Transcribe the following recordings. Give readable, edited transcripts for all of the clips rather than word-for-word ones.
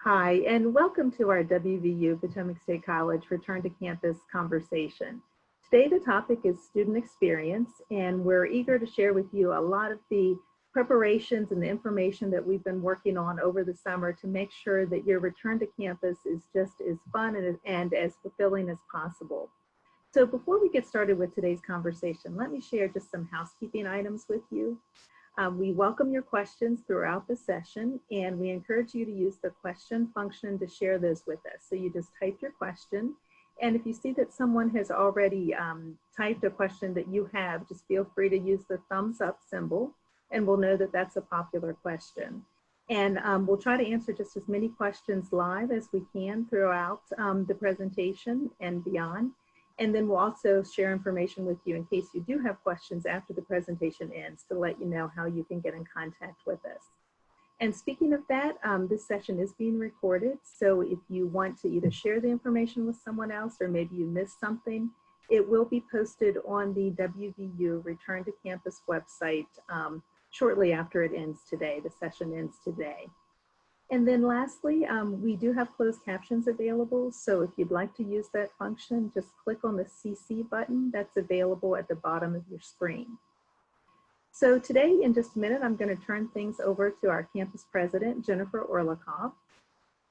Hi, and welcome to our WVU Potomac State College Return to Campus conversation. Today, the topic is student experience, and we're eager to share with you a lot of the preparations and the information that we've been working on over the summer to make sure that your return to campus is just as fun and as fulfilling as possible. So before we get started with today's conversation, let me share just some housekeeping items with you. We welcome your questions throughout the session, and we encourage you to use the question function to share those with us. So you just type your question, and if you see that someone has already typed a question that you have, just feel free to use the thumbs up symbol, and we'll know that that's a popular question. And we'll try to answer just as many questions live as we can throughout the presentation and beyond. And then we'll also share information with you in case you do have questions after the presentation ends to let you know how you can get in contact with us. And speaking of that, this session is being recorded. So if you want to either share the information with someone else or maybe you missed something, it will be posted on the WVU Return to Campus website shortly after it ends today. The session ends today. And then lastly, we do have closed captions available. So if you'd like to use that function, just click on the CC button that's available at the bottom of your screen. So today, in just a minute, I'm going to turn things over to our campus president, Jennifer Orlikoff.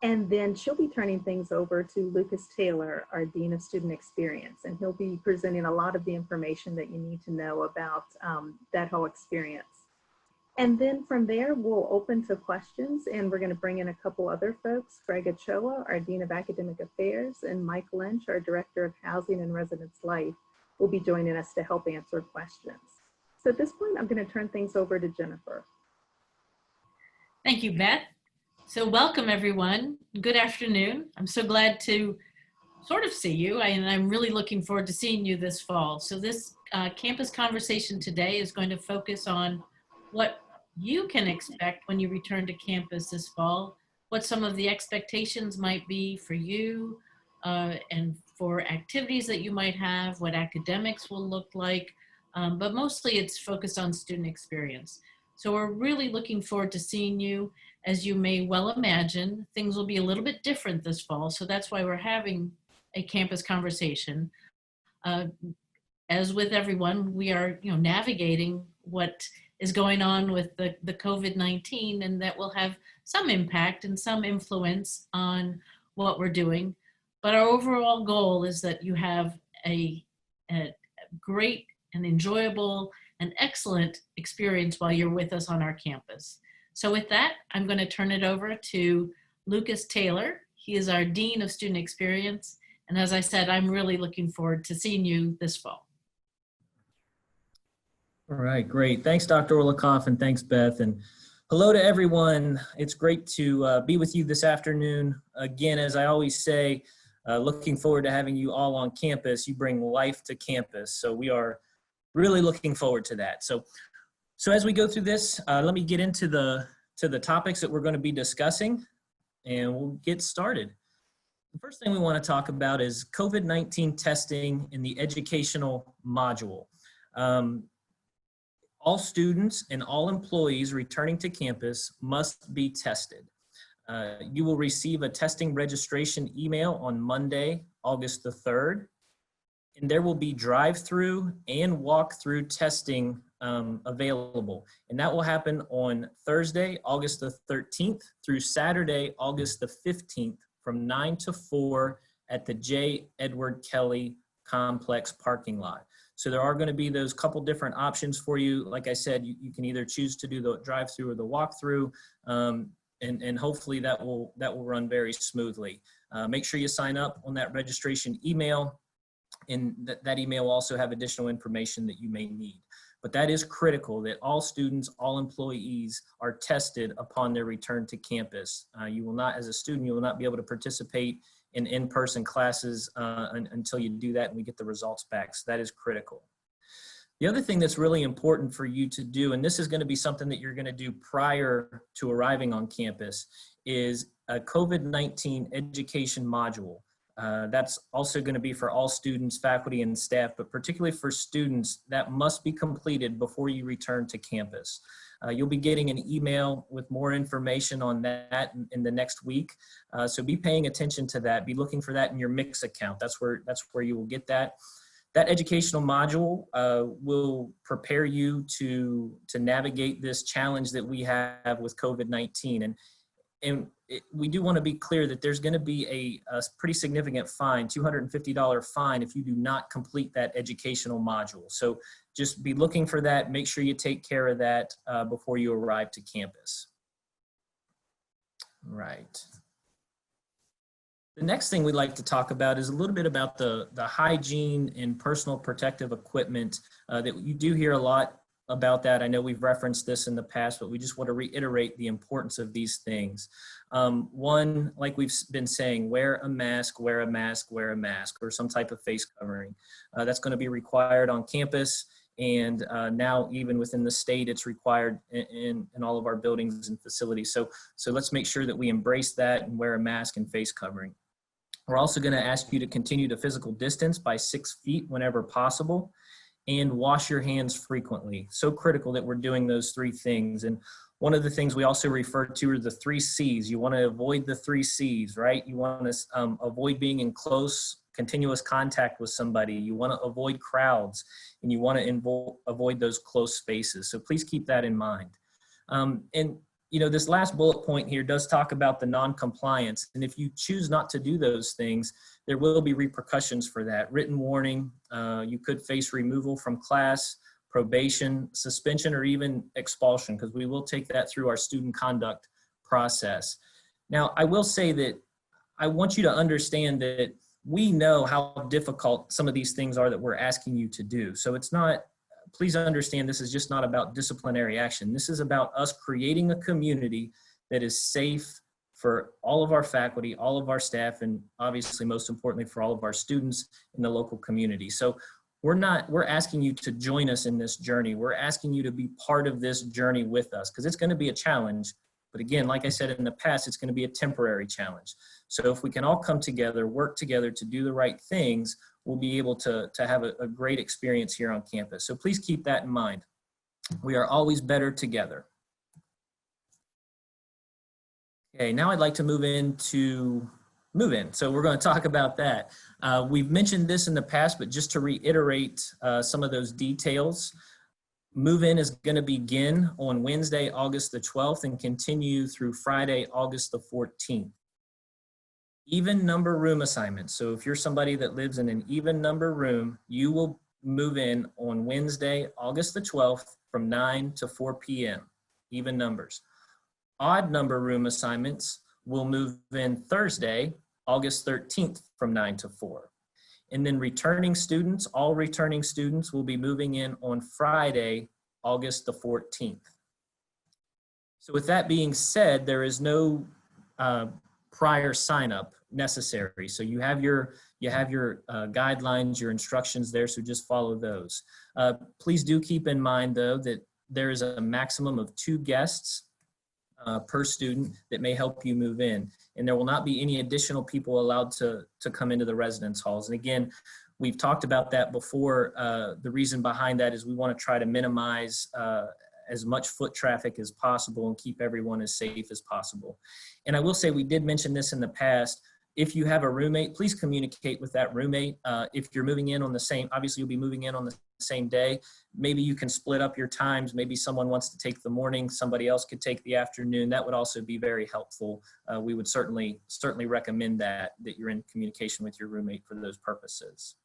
And then she'll be turning things over to Lucas Taylor, our Dean of Student Experience. And he'll be presenting a lot of the information that you need to know about that whole experience. And then from there, we'll open to questions, and we're going to bring in a couple other folks, Greg Ochoa, our Dean of Academic Affairs, and Mike Lynch, our Director of Housing and Residence Life, will be joining us to help answer questions. So at this point, I'm going to turn things over to Jennifer. Thank you, Beth. So welcome, everyone. Good afternoon. I'm so glad to sort of see you, and I'm really looking forward to seeing you this fall. So this campus conversation today is going to focus on what you can expect when you return to campus this fall, what some of the expectations might be for you and for activities that you might have, what academics will look like, but mostly it's focused on student experience. So we're really looking forward to seeing you. As you may well imagine, things will be a little bit different this fall, so that's why we're having a campus conversation. As with everyone, we are navigating what is going on with the COVID-19, and that will have some impact and some influence on what we're doing. But our overall goal is that you have a great and enjoyable and excellent experience while you're with us on our campus. So with that, I'm going to turn it over to Lucas Taylor. He is our Dean of Student Experience. And as I said, I'm really looking forward to seeing you this fall. All right, great. Thanks, Dr. Orlikoff, and thanks, Beth. And hello to everyone. It's great to be with you this afternoon. Again, as I always say, looking forward to having you all on campus. You bring life to campus. So we are really looking forward to that. So as we go through this, let me get into the topics that we're going to be discussing, and we'll get started. The first thing we want to talk about is COVID-19 testing in the educational module. All students and all employees returning to campus must be tested. You will receive a testing registration email on Monday, August the 3rd, and there will be drive-through and walk-through testing available. And that will happen on Thursday, August the 13th through Saturday, August the 15th from 9 to 4 at the J. Edward Kelly Complex parking lot. So there are going to be those couple different options for you. Like I said, you can either choose to do the drive-through or the walk-through, and hopefully that will run very smoothly. Make sure you sign up on that registration email, and that email will also have additional information that you may need. But that is critical that all students, all employees are tested upon their return to campus. You will not, as a student, you will not be able to participate in-person classes until you do that and we get the results back. So that is critical. The other thing that's really important for you to do, and this is going to be something that you're going to do prior to arriving on campus, is a COVID-19 education module. That's also going to be for all students, faculty, and staff, but particularly for students, that must be completed before you return to campus. You'll be getting an email with more information on that in the next week. So be paying attention to that. Be looking for that in your Mix account. That's where you will get that. That educational module will prepare you to navigate this challenge that we have with COVID-19. And we do want to be clear that there's going to be a pretty significant fine, $250 fine, if you do not complete that educational module. So just be looking for that. Make sure you take care of that before you arrive to campus. Right. The next thing we'd like to talk about is a little bit about the hygiene and personal protective equipment that you do hear a lot about that. I know we've referenced this in the past, but we just want to reiterate the importance of these things. One, like we've been saying, wear a mask, wear a mask, wear a mask, or some type of face covering. That's going to be required on campus. And now even within the state, it's required in all of our buildings and facilities. So let's make sure that we embrace that and wear a mask and face covering. We're also going to ask you to continue to physical distance by 6 feet whenever possible, and wash your hands frequently. So critical that we're doing those three things. And one of the things we also refer to are the 3 C's. You want to avoid the 3 C's, right? You want to avoid being in close, continuous contact with somebody. You want to avoid crowds, and you want to avoid those close spaces. So please keep that in mind. And you know, this last bullet point here does talk about the non-compliance. And if you choose not to do those things, there will be repercussions for that. Written warning, you could face removal from class, probation, suspension, or even expulsion, because we will take that through our student conduct process. Now, I will say that I want you to understand that we know how difficult some of these things are that we're asking you to do. So it's not, please understand, this is just not about disciplinary action. This is about us creating a community that is safe for all of our faculty, all of our staff, and obviously most importantly for all of our students in the local community. So we're asking you to join us in this journey. We're asking you to be part of this journey with us, because it's going to be a challenge. But again, like I said in the past, it's going to be a temporary challenge. So if we can all come together, work together to do the right things, we'll be able to have a great experience here on campus. So please keep that in mind. We are always better together. Okay, now I'd like to move in. So we're going to talk about that. We've mentioned this in the past, but just to reiterate some of those details. Move-in is going to begin on Wednesday, August the 12th, and continue through Friday, August the 14th. Even number room assignments. So if you're somebody that lives in an even number room, you will move in on Wednesday, August the 12th from 9 to 4 p.m. Even numbers. Odd number room assignments will move in Thursday, August 13th from 9 to 4. And then returning students, all returning students will be moving in on Friday, August the 14th. So with that being said, there is no prior sign up necessary. So you have your guidelines, your instructions there, so just follow those. Please do keep in mind though that there is a maximum of 2 guests per student that may help you move in. And there will not be any additional people allowed to come into the residence halls. And again, we've talked about that before. The reason behind that is we want to try to minimize as much foot traffic as possible and keep everyone as safe as possible. And I will say, we did mention this in the past. If you have a roommate, please communicate with that roommate. If you're moving in on the same, obviously you'll be moving in on the same day. Maybe you can split up your times. Maybe someone wants to take the morning, somebody else could take the afternoon. That would also be very helpful. We would certainly recommend that you're in communication with your roommate for those purposes.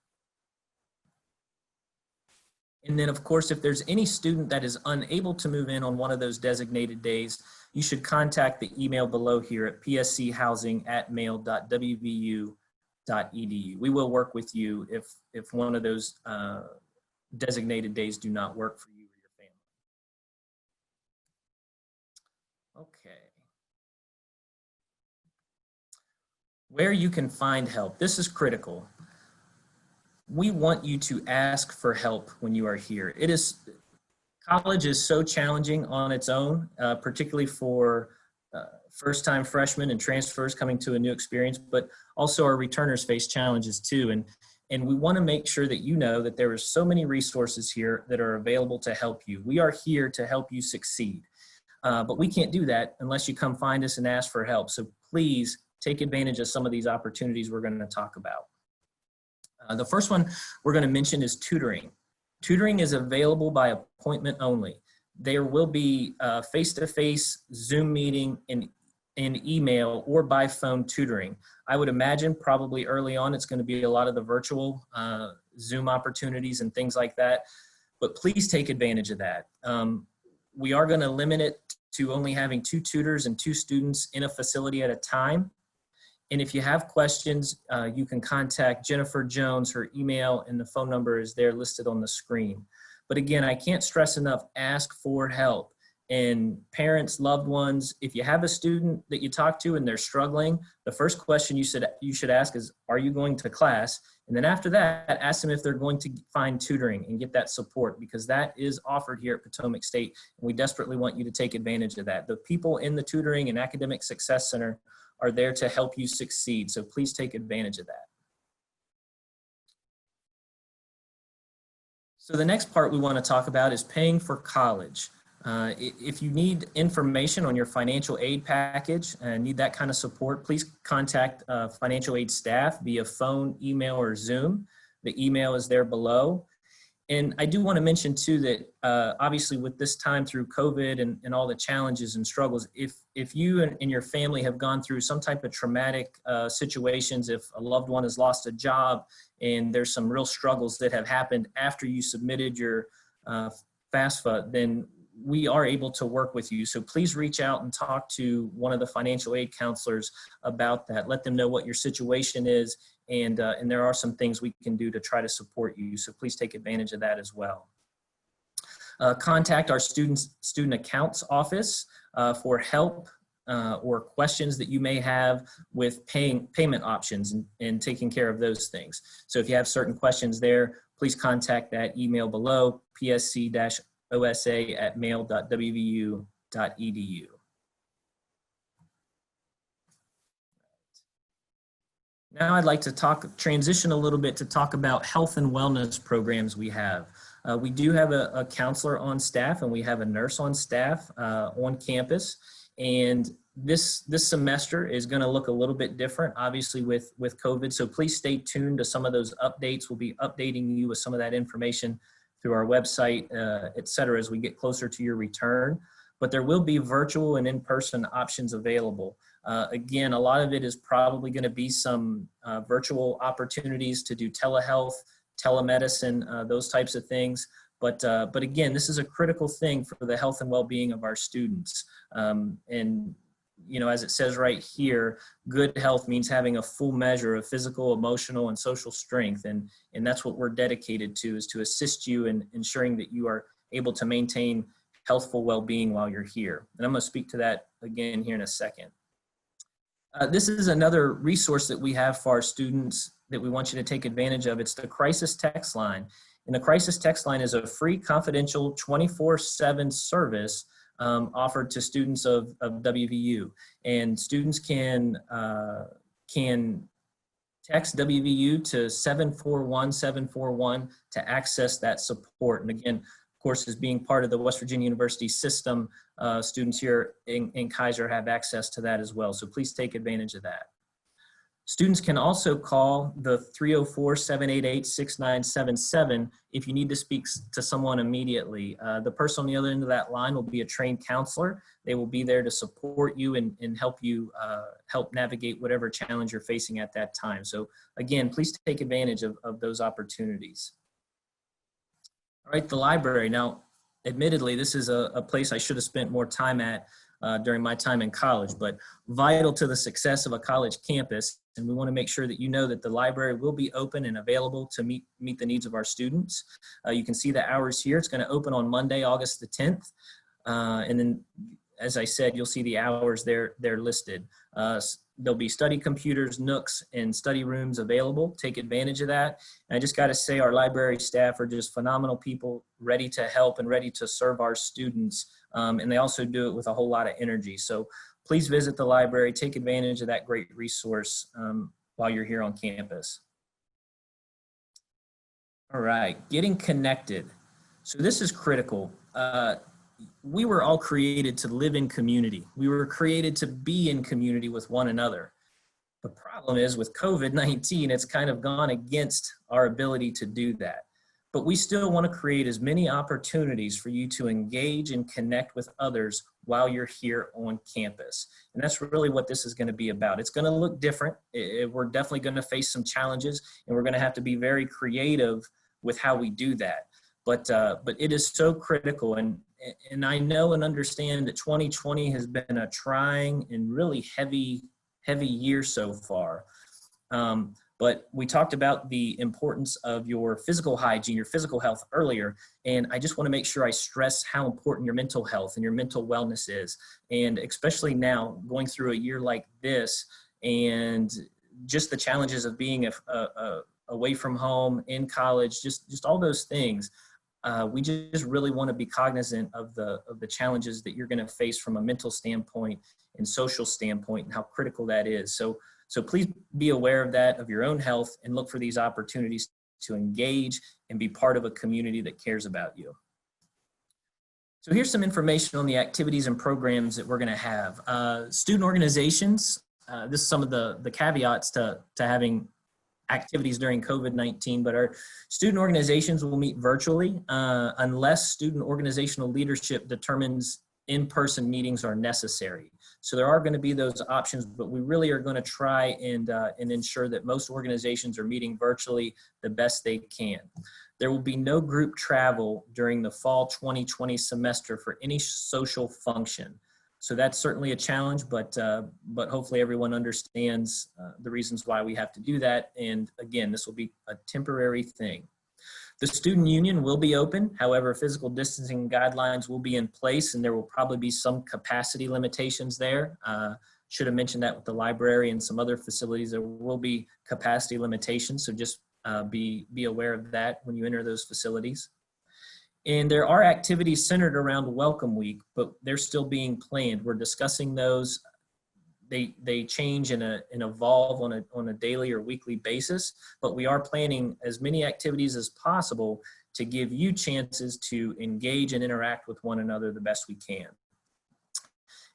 And then of course, if there's any student that is unable to move in on one of those designated days, you should contact the email below here at pschousing@mail.wvu.edu. We will work with you if one of those designated days do not work for you or your family. Okay. Where you can find help. This is critical. We want you to ask for help when you are here. College is so challenging on its own, particularly for first-time freshmen and transfers coming to a new experience, but also our returners face challenges too. And And we want to make sure that you know that there are so many resources here that are available to help you. We are here to help you succeed. But we can't do that unless you come find us and ask for help. So please take advantage of some of these opportunities we're going to talk about. The first one we're going to mention is tutoring. Tutoring is available by appointment only. There will be face-to-face Zoom meeting and email or by phone tutoring. I would imagine probably early on it's going to be a lot of the virtual Zoom opportunities and things like that, but please take advantage of that. We are going to limit it to only having 2 tutors and 2 students in a facility at a time. And if you have questions, you can contact Jennifer Jones. Her email and the phone number is there listed on the screen. But again, I can't stress enough, ask for help. And parents, loved ones, if you have a student that you talk to and they're struggling, the first question you should ask is, are you going to class? And then after that, ask them if they're going to find tutoring and get that support, because that is offered here at Potomac State. And we desperately want you to take advantage of that. The people in the Tutoring and Academic Success Center are there to help you succeed. So please take advantage of that. So the next part we want to talk about is paying for college. If you need information on your financial aid package and need that kind of support, please contact financial aid staff via phone, email, or Zoom. The email is there below. And I do want to mention too that obviously with this time through COVID and all the challenges and struggles, if you and your family have gone through some type of traumatic situations, if a loved one has lost a job and there's some real struggles that have happened after you submitted your FAFSA, then we are able to work with you. So please reach out and talk to one of the financial aid counselors about that. Let them know what your situation is, and there are some things we can do to try to support you. So please take advantage of that as well. Contact our student accounts office for help or questions that you may have with payment options and taking care of those things. So if you have certain questions there, please contact that email below, psc-osa@mail.wvu.edu. Now I'd like to transition a little bit to talk about health and wellness programs we have. We do have a counselor on staff and we have a nurse on staff on campus. And this semester is going to look a little bit different, obviously with COVID. So please stay tuned to some of those updates. We'll be updating you with some of that information through our website, et cetera, as we get closer to your return. But there will be virtual and in-person options available. Again, a lot of it is probably going to be some virtual opportunities to do telehealth, telemedicine, those types of things. But again, this is a critical thing for the health and well-being of our students. And you know, as it says right here, good health means having a full measure of physical, emotional, and social strength. And that's what we're dedicated to, is to assist you in ensuring that you are able to maintain healthful well-being while you're here. And I'm going to speak to that again here in a second. This is another resource that we have for our students that we want you to take advantage of. It's the Crisis Text Line. And the Crisis Text Line is a free, confidential, 24/7 service offered to students of WVU. And students can text WVU to 741-741 to access that support. And again, of course, as being part of the West Virginia University system, students here in Kaiser have access to that as well. So please take advantage of that. Students can also call the 304-788-6977 if you need to speak to someone immediately. The person on the other end of that line will be a trained counselor. They will be there to support you and help you help navigate whatever challenge you're facing at that time. So again, please take advantage of those opportunities. All right, the library. Now, admittedly, this is a place I should have spent more time at during my time in college, but vital to the success of a college campus. And we want to make sure that you know that the library will be open and available to meet the needs of our students. You can see the hours here. It's going to open on Monday, August the 10th. And then, as I said, you'll see the hours there listed. There'll be study computers, nooks, and study rooms available. Take advantage of that. And I just got to say, our library staff are just phenomenal people, ready to help and ready to serve our students. And they also do it with a whole lot of energy. So please visit the library, take advantage of that great resource while you're here on campus. All right, getting connected. So this is critical. We were all created to live in community. We were created to be in community with one another. The problem is with COVID-19, it's kind of gone against our ability to do that. But we still want to create as many opportunities for you to engage and connect with others while you're here on campus. And that's really what this is going to be about. It's going to look different. We're definitely going to face some challenges, and we're going to have to be very creative with how we do that. But it is so critical. And I know and understand that 2020 has been a trying and really heavy year so far. But we talked about the importance of your physical hygiene, your physical health earlier. And I just want to make sure I stress how important your mental health and your mental wellness is. And especially now going through a year like this and just the challenges of being away from home, in college, just all those things. We just really want to be cognizant of the challenges that you're going to face from a mental standpoint and social standpoint and how critical that is. So please be aware of that, of your own health, and look for these opportunities to engage and be part of a community that cares about you. So here's some information on the activities and programs that we're going to have. Student organizations, this is some of the caveats to having activities during COVID-19, but our student organizations will meet virtually unless student organizational leadership determines in-person meetings are necessary. So there are going to be those options, but we really are going to try and ensure that most organizations are meeting virtually the best they can. There will be no group travel during the fall 2020 semester for any social function. So that's certainly a challenge, but hopefully everyone understands the reasons why we have to do that. And again, this will be a temporary thing. The student union will be open. However, physical distancing guidelines will be in place, and there will probably be some capacity limitations there. Should have mentioned that with the library and some other facilities. There will be capacity limitations, so just be aware of that when you enter those facilities. And there are activities centered around Welcome Week, but they're still being planned. We're discussing those. They change and evolve on a daily or weekly basis, but we are planning as many activities as possible to give you chances to engage and interact with one another the best we can.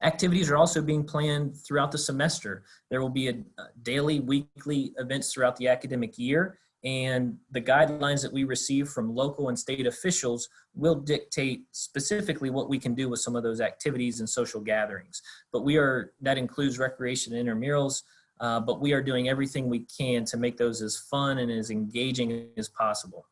Activities are also being planned throughout the semester. There will be a daily, weekly events throughout the academic year, and the guidelines that we receive from local and state officials will dictate specifically what we can do with some of those activities and social gatherings. But that includes recreation and intramurals, but we are doing everything we can to make those as fun and as engaging as possible.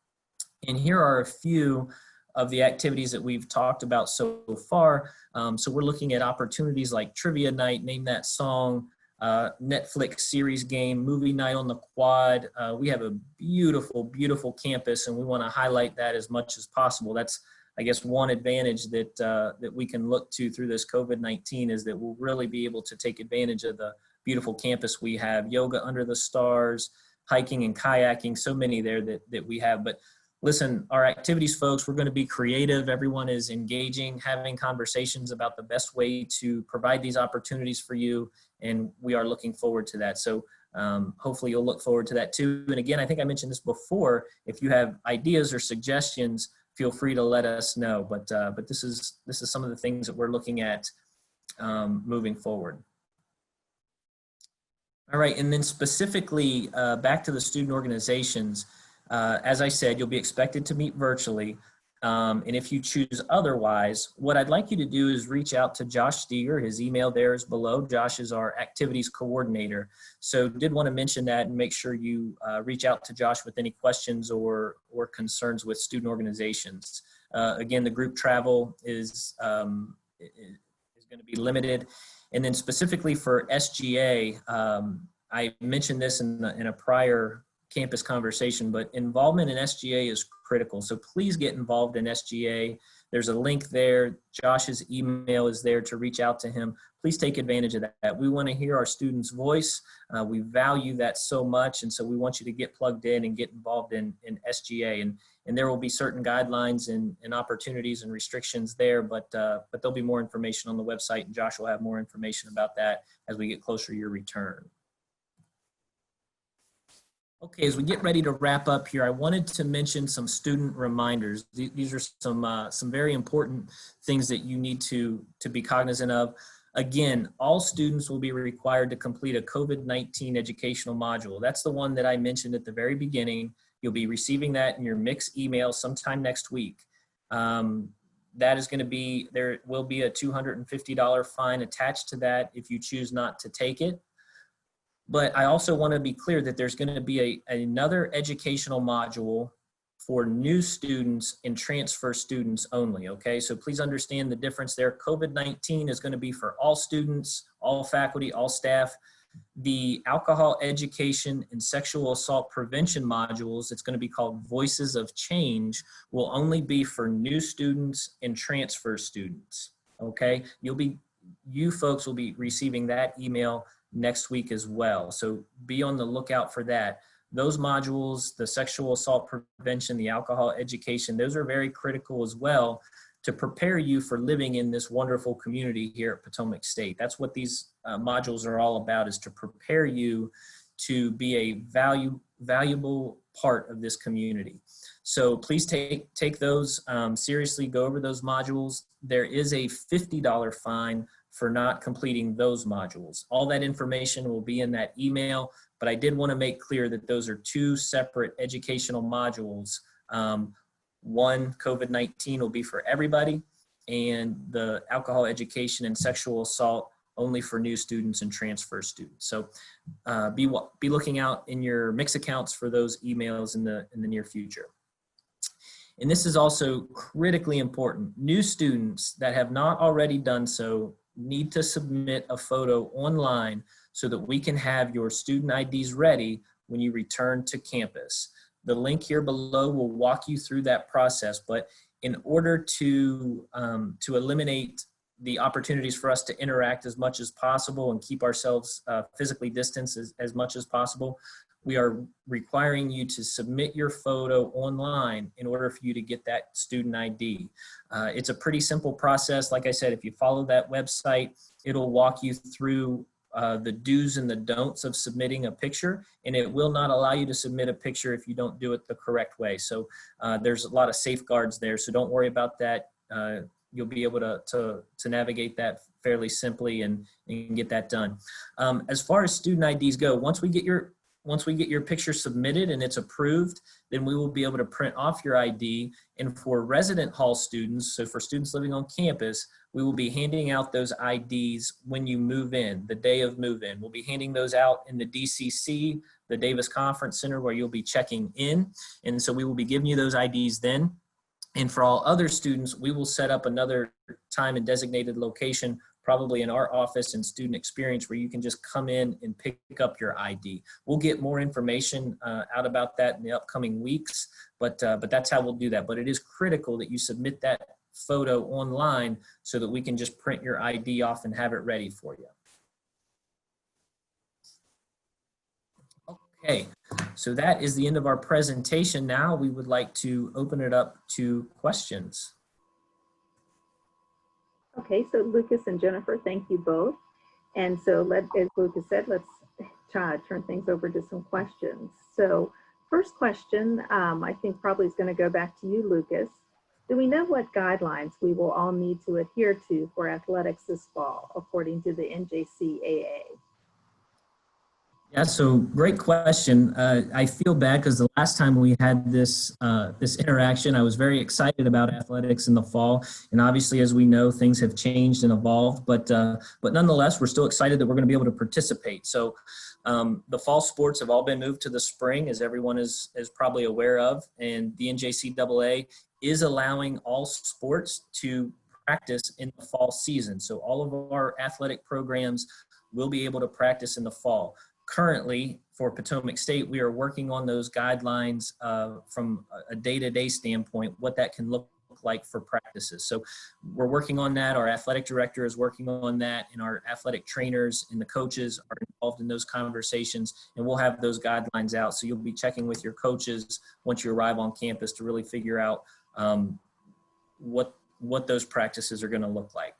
And here are a few of the activities that we've talked about so far. So we're looking at opportunities like trivia night, name that song, Netflix series game, movie night on the quad. We have a beautiful, beautiful campus, and we want to highlight that as much as possible. That's, I guess, one advantage that we can look to through this COVID-19 is that we'll really be able to take advantage of the beautiful campus we have. Yoga under the stars, hiking and kayaking, so many there that we have. But listen, our activities, folks, we're going to be creative. Everyone is engaging, having conversations about the best way to provide these opportunities for you. And we are looking forward to that. So hopefully you'll look forward to that too. And again, I think I mentioned this before. If you have ideas or suggestions, feel free to let us know. But this is some of the things that we're looking at moving forward. All right, and then specifically back to the student organizations. As I said, you'll be expected to meet virtually. And if you choose otherwise, what I'd like you to do is reach out to Josh Steger. His email there is below. Josh is our activities coordinator. So did want to mention that and make sure you reach out to Josh with any questions or concerns with student organizations. Again, the group travel is going to be limited. And then specifically for SGA, I mentioned this in a prior campus conversation, but involvement in SGA is critical. So please get involved in SGA. There's a link there. Josh's email is there to reach out to him. Please take advantage of that. We want to hear our students' voice. We value that so much. And so we want you to get plugged in and get involved in SGA. And there will be certain guidelines and opportunities and restrictions there, but there'll be more information on the website, and Josh will have more information about that as we get closer to your return. Okay, as we get ready to wrap up here, I wanted to mention some student reminders. These are some very important things that you need to be cognizant of. Again, all students will be required to complete a COVID-19 educational module. That's the one that I mentioned at the very beginning. You'll be receiving that in your mixed email sometime next week. That is going to be, there will be a $250 fine attached to that if you choose not to take it. But I also want to be clear that there's going to be another educational module for new students and transfer students only, okay? So please understand the difference there. COVID-19 is going to be for all students, all faculty, all staff. The alcohol education and sexual assault prevention modules, it's going to be called Voices of Change, will only be for new students and transfer students, okay? You folks will be receiving that email next week as well. So be on the lookout for that. Those modules, the sexual assault prevention, the alcohol education, those are very critical as well to prepare you for living in this wonderful community here at Potomac State. That's what these modules are all about, is to prepare you to be a valuable part of this community. So please take those seriously, go over those modules. There is a $50 fine for not completing those modules. All that information will be in that email, but I did want to make clear that those are two separate educational modules. One, COVID-19 will be for everybody, and the alcohol education and sexual assault only for new students and transfer students. So be looking out in your mix accounts for those emails in the near future. And this is also critically important. New students that have not already done so need to submit a photo online so that we can have your student IDs ready when you return to campus. The link here below will walk you through that process, but in order to eliminate the opportunities for us to interact as much as possible and keep ourselves physically distanced as much as possible, we are requiring you to submit your photo online in order for you to get that student ID. It's a pretty simple process. Like I said, if you follow that website, it'll walk you through the do's and the don'ts of submitting a picture, and it will not allow you to submit a picture if you don't do it the correct way. So there's a lot of safeguards there, so don't worry about that. You'll be able to navigate that fairly simply and get that done. As far as student IDs go, once we get your picture submitted and it's approved, then we will be able to print off your ID. And for resident hall students, so for students living on campus, we will be handing out those IDs when you move in, the day of move in. We'll be handing those out in the DCC, the Davis Conference Center, where you'll be checking in. And so we will be giving you those IDs then. And for all other students, we will set up another time and designated location, probably in our office and student experience, where you can just come in and pick up your ID. We'll get more information out about that in the upcoming weeks, but that's how we'll do that. But it is critical that you submit that photo online so that we can just print your ID off and have it ready for you. Okay, so that is the end of our presentation. Now we would like to open it up to questions. Okay, so Lucas and Jennifer, thank you both. And so as Lucas said, let's turn things over to some questions. So first question, I think probably is going to go back to you, Lucas. Do we know what guidelines we will all need to adhere to for athletics this fall, according to the NJCAA? Yeah, so great question. I feel bad because the last time we had this this interaction, I was very excited about athletics in the fall, and obviously, as we know, things have changed and evolved. But nonetheless, we're still excited that we're going to be able to participate. So the fall sports have all been moved to the spring, as everyone is probably aware of, and the NJCAA is allowing all sports to practice in the fall season. So all of our athletic programs will be able to practice in the fall. Currently, for Potomac State, we are working on those guidelines from a day-to-day standpoint, what that can look like for practices. So we're working on that. Our athletic director is working on that, and our athletic trainers and the coaches are involved in those conversations, and we'll have those guidelines out. So you'll be checking with your coaches once you arrive on campus to really figure out what those practices are going to look like.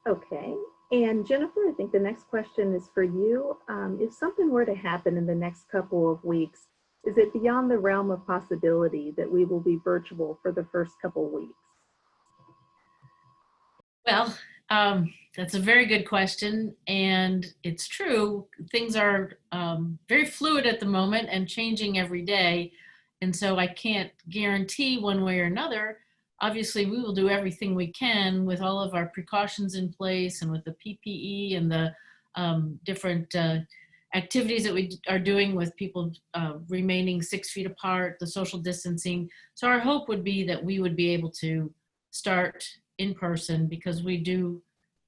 Okay. And Jennifer, I think the next question is for you. If something were to happen in the next couple of weeks, is it beyond the realm of possibility that we will be virtual for the first couple of weeks? Well, that's a very good question, and it's true. Things are very fluid at the moment and changing every day, and so I can't guarantee one way or another. Obviously, we will do everything we can with all of our precautions in place and with the PPE and the different activities that we are doing with people remaining 6 feet apart, the social distancing. So our hope would be that we would be able to start in person, because we do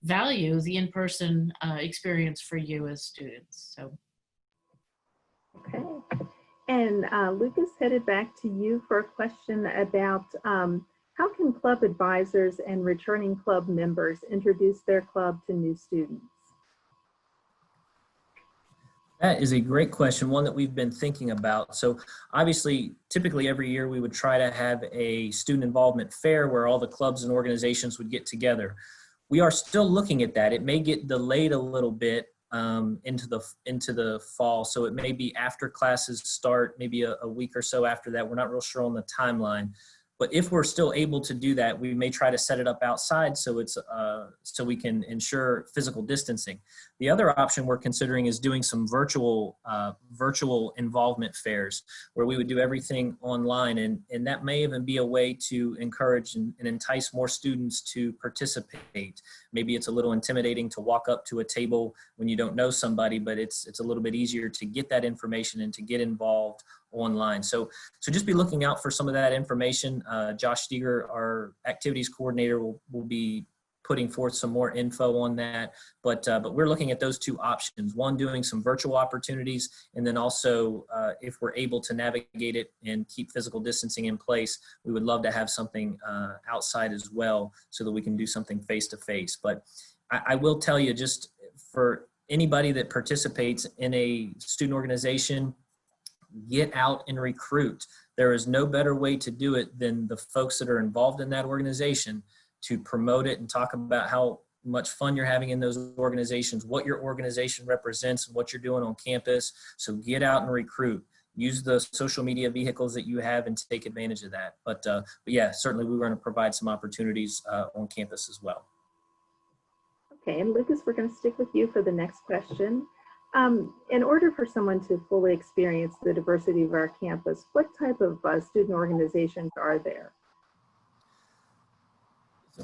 value the in-person experience for you as students. So. Okay. And Lucas, headed back to you for a question about how can club advisors and returning club members introduce their club to new students? That is a great question, one that we've been thinking about. So obviously, typically every year we would try to have a student involvement fair where all the clubs and organizations would get together. We are still looking at that. It may get delayed a little bit into the fall. So it may be after classes start, maybe a week or so after that. We're not real sure on the timeline. But if we're still able to do that, we may try to set it up outside so it's so we can ensure physical distancing. The other option we're considering is doing some virtual involvement fairs where we would do everything online, and that may even be a way to encourage and entice more students to participate. Maybe it's a little intimidating to walk up to a table when you don't know somebody, but it's a little bit easier to get that information and to get involved online. So just be looking out for some of that information. Josh Steger, our activities coordinator, will be putting forth some more info on that. But we're looking at those two options: one, doing some virtual opportunities, and then also if we're able to navigate it and keep physical distancing in place, we would love to have something outside as well so that we can do something face-to-face. But I will tell you, just for anybody that participates in a student organization, get out and recruit. There is no better way to do it than the folks that are involved in that organization to promote it and talk about how much fun you're having in those organizations, what your organization represents, and what you're doing on campus. So get out and recruit. Use the social media vehicles that you have and take advantage of that. But yeah, certainly we want to provide some opportunities on campus as well. Okay, and Lucas, we're going to stick with you for the next question. In order for someone to fully experience the diversity of our campus, what type of student organizations are there?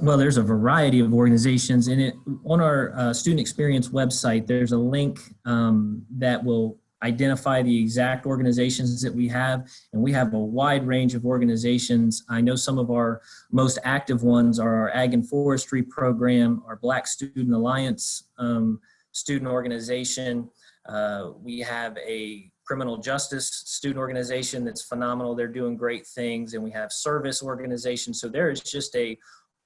Well, there's a variety of organizations in it. On our student experience website, there's a link that will identify the exact organizations that we have, and we have a wide range of organizations. I know some of our most active ones are our Ag and Forestry program, our Black Student Alliance student organization. We have a criminal justice student organization that's phenomenal. They're doing great things. And we have service organizations. So there is just a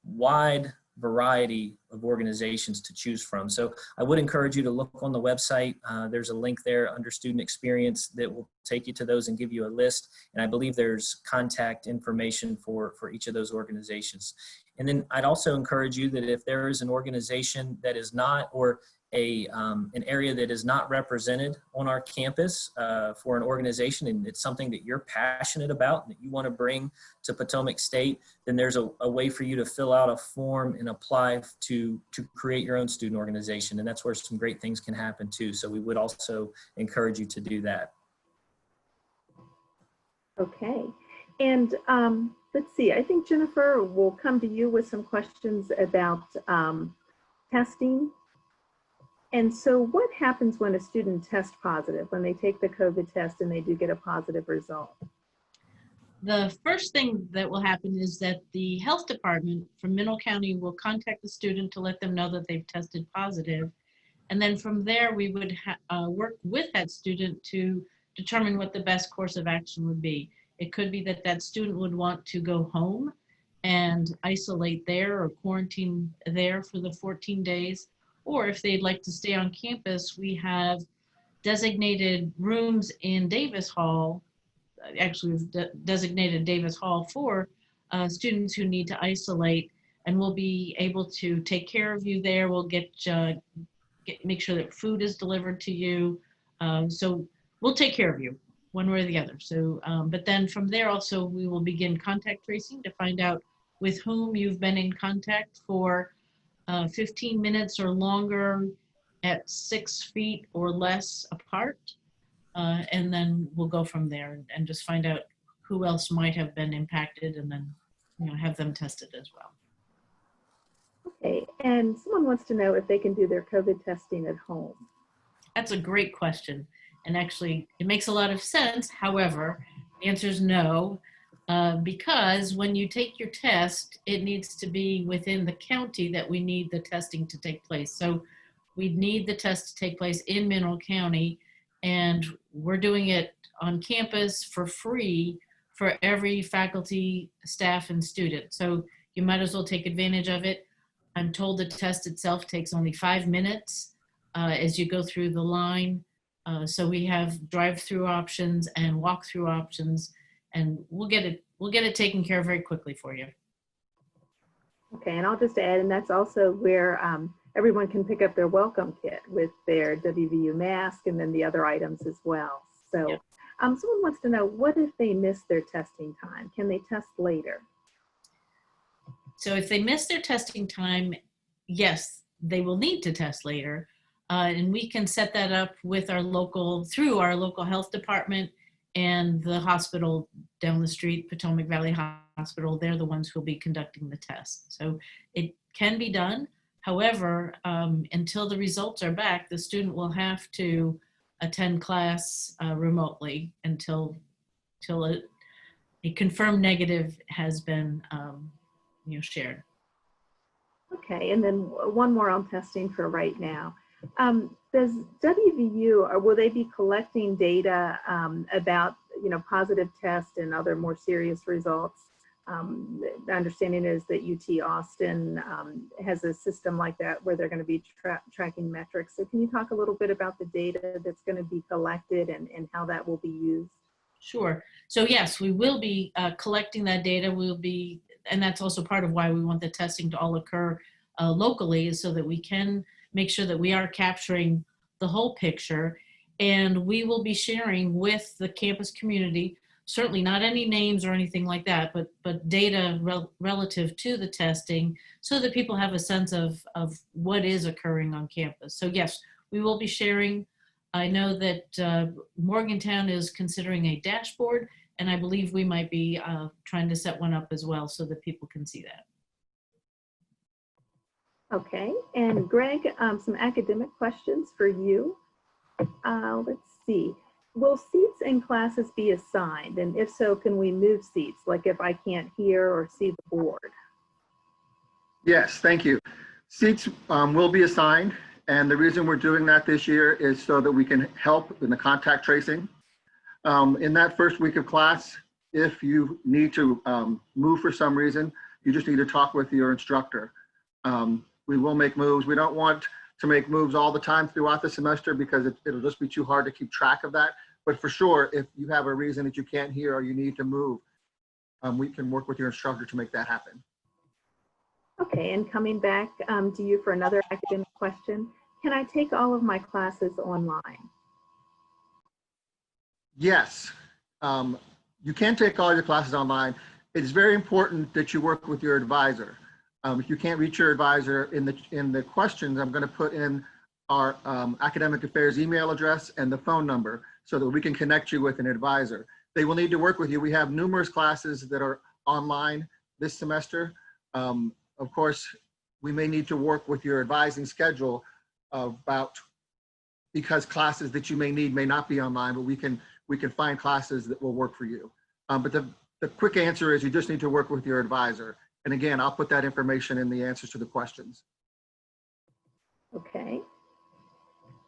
wide variety of organizations to choose from. So I would encourage you to look on the website. There's a link there under student experience that will take you to those and give you a list. And I believe there's contact information for each of those organizations. And then I'd also encourage you that if there is an organization that is not, or an area that is not represented on our campus for an organization, and it's something that you're passionate about and that you want to bring to Potomac State, then there's a way for you to fill out a form and apply to create your own student organization. And that's where some great things can happen too. So we would also encourage you to do that. Okay. And let's see, I think Jennifer will come to you with some questions about testing. And so what happens when a student tests positive, when they take the COVID test and they do get a positive result? The first thing that will happen is that the health department from Mineral County will contact the student to let them know that they've tested positive. And then from there, we would work with that student to determine what the best course of action would be. It could be that that student would want to go home and isolate there or quarantine there for the 14 days. Or if they'd like to stay on campus, we have designated rooms in Davis Hall. Actually, we've designated Davis Hall for students who need to isolate. and we'll be able to take care of you there. We'll make sure that food is delivered to you. So we'll take care of you one way or the other. So, but then from there also, we will begin contact tracing to find out with whom you've been in contact for 15 minutes or longer at 6 feet or less apart. And then we'll go from there and just find out who else might have been impacted, and then have them tested as well. Okay, and someone wants to know if they can do their COVID testing at home. That's a great question. And actually, it makes a lot of sense. However, the answer is no, because when you take your test, it needs to be within the county that we need the testing to take place. So we need the test to take place in Mineral County, and we're doing it on campus for free for every faculty, staff, and student. So you might as well take advantage of it. I'm told the test itself takes only 5 minutes as you go through the line. So we have drive-through options and walk-through options, and we'll get it taken care of very quickly for you. Okay, and I'll just add, and that's also where everyone can pick up their welcome kit with their WVU mask and then the other items as well. So Yep. Someone wants to know, what if they miss their testing time? Can they test later? So if they miss their testing time, yes, they will need to test later. And we can set that up with through our local health department and the hospital down the street, Potomac Valley Hospital. They're the ones who will be conducting the test. So it can be done. However, until the results are back, the student will have to attend class remotely until a confirmed negative has been shared. Okay, and then one more on testing for right now. Does WVU, or will they be collecting data about positive tests and other more serious results? The understanding is that UT Austin has a system like that where they're going to be tracking metrics. So can you talk a little bit about the data that's going to be collected and how that will be used? Sure. So yes, we will be collecting that data. And that's also part of why we want the testing to all occur locally, is so that we can make sure that we are capturing the whole picture. And we will be sharing with the campus community, certainly not any names or anything like that, but data relative to the testing, so that people have a sense of what is occurring on campus. So yes, we will be sharing. I know that Morgantown is considering a dashboard, and I believe we might be trying to set one up as well so that people can see that. Okay, and Greg, some academic questions for you. Let's see. Will seats in classes be assigned? And if so, can we move seats, like if I can't hear or see the board? Yes, thank you. Seats will be assigned. And the reason we're doing that this year is so that we can help in the contact tracing. In that first week of class, if you need to move for some reason, you just need to talk with your instructor. We will make moves. We don't want to make moves all the time throughout the semester because it'll just be too hard to keep track of that. But for sure, if you have a reason that you can't hear or you need to move, we can work with your instructor to make that happen. Okay, and coming back to you for another academic question, can I take all of my classes online? Yes, you can take all your classes online. It's very important that you work with your advisor. If you can't reach your advisor, in the questions, I'm going to put in our academic affairs email address and the phone number so that we can connect you with an advisor. They will need to work with you. We have numerous classes that are online this semester. Of course, we may need to work with your advising schedule because classes that you may need may not be online, but we can find classes that will work for you. But the quick answer is you just need to work with your advisor. And again, I'll put that information in the answers to the questions. Okay.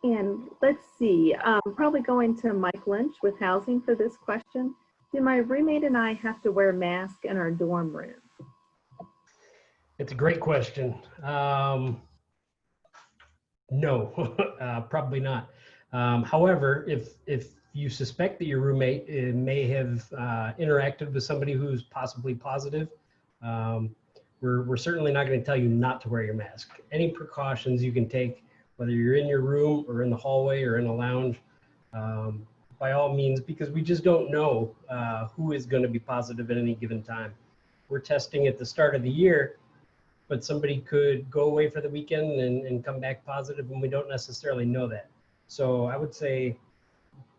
And let's see, probably going to Mike Lynch with housing for this question. Do my roommate and I have to wear masks in our dorm room? It's a great question. No, probably not. However, if you suspect that your roommate may have interacted with somebody who's possibly positive, we're certainly not going to tell you not to wear your mask. Any precautions you can take, whether you're in your room or in the hallway or in a lounge, by all means, because we just don't know who is going to be positive at any given time. We're testing at the start of the year, but somebody could go away for the weekend and come back positive, and we don't necessarily know that. So I would say